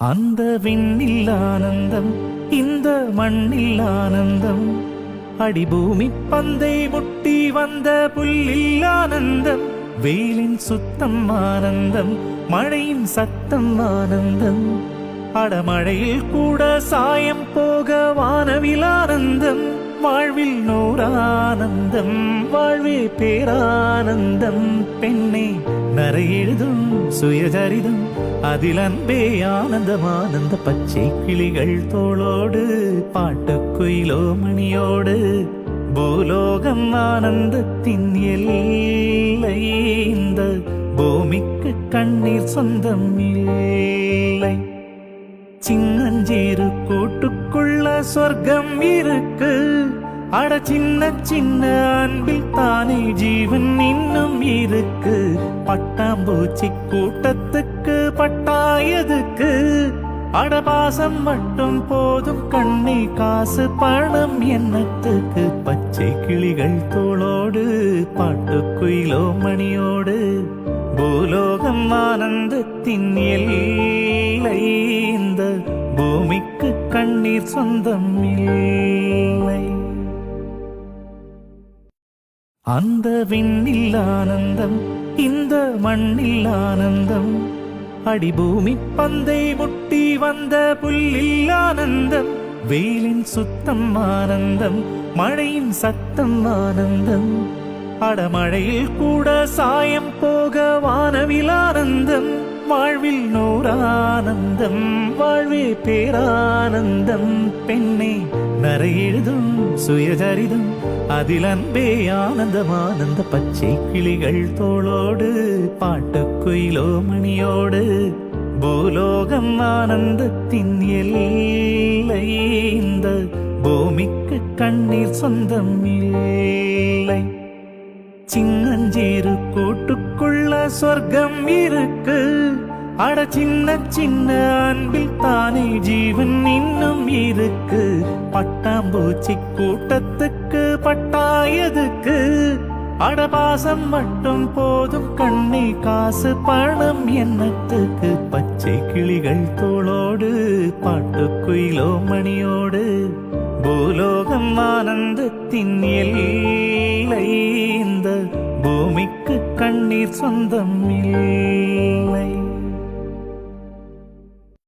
அந்த விண்ணில் ஆனந்தம், இந்த மண்ணில் ஆனந்தம், அடிபூமி பந்தை முட்டி வந்த புல்லில் ஆனந்தம், வெயிலின் சுத்தம் ஆனந்தம், மழையின் சத்தம் ஆனந்தம், அடமழையில் கூட சாயம் போக வானவில் ஆனந்தம், வாழ்வில் நூறானந்தம், வாழ்வே பேரானந்தம். பெண்ணே நரையெழுதும் சுயசரிதம், அதில் அன்பே ஆனந்தம். ஆனந்த பச்சை கிளிகள் தோளோடு, பாட்டுக்குயிலோ மணியோடு, பூலோகம் ஆனந்தத்தின் எல்லை. இந்த பூமிக்கு கண்ணீர் சொந்தம் இல்லை. சின்னஞ்சீரு கூட்டுக்குள்ள சொர்க்கம் இருக்கு. அட சின்ன சின்ன அன்பில் தானே ஜீவன் இன்னும் இருக்கு. பட்டாம்பூச்சி கூட்டத்துக்கு பட்டாயதுக்கு, அடபாசம் மட்டும் போதும் கண்ணே, காசு பணம் என்னத்துக்கு. பச்சை கிளிகள் தோளோடு, பாட்டுக்குயிலோ மணியோடு, பூலோகம் ஆனந்தத்தின் எல்லை. இந்த பூமிக்கு கண்ணீர் சொந்தம் இல்லை. அந்த விண்ணில் ஆனந்தம், இந்த மண்ணில் ஆனந்தம், அடிபூமி பந்தை முட்டி வந்த புல்லில் ஆனந்தம், வெயிலின் சுத்தம் ஆனந்தம், மழையின் சத்தம் ஆனந்தம், அடமழையில் கூட சாயம் போக வானவில் ஆனந்தம், வாழ்வில் நூறானந்தம், வாழ்வே பேரானந்தம். பெண்ணே நரையெழுதும் சுயசரிதம், அதில் அன்பே ஆனந்தம். ஆனந்த பச்சை கிளிகள் தோளோடு, பாட்டுக்குயிலோ மணியோடு, பூலோகம் ஆனந்தத்தின் எல்லை. இந்த பூமிக்கு கண்ணீர் சொந்தம் இல்லை. சின்னஞ்சீரு கூட்டுக்குள்ள சொர்க்கம் இருக்கு. அட சின்ன சின்ன அன்பில் தானே ஜீவன் இன்னும் இருக்கு. பட்டாம்பூச்சி கூட்டத்துக்கு பட்டாயதுக்கு, அடபாசம் மட்டும் போதும் கண்ணே, காசு பணம் என்னத்துக்கு. பச்சை கிளிகள் தோளோடு, பாட்டுக்குயிலோ மணியோடு, பூலோகம் ஆனந்தத்தின் எல்லை. இந்த பூமிக்கு கண்ணீர் சொந்தம் இல்லை.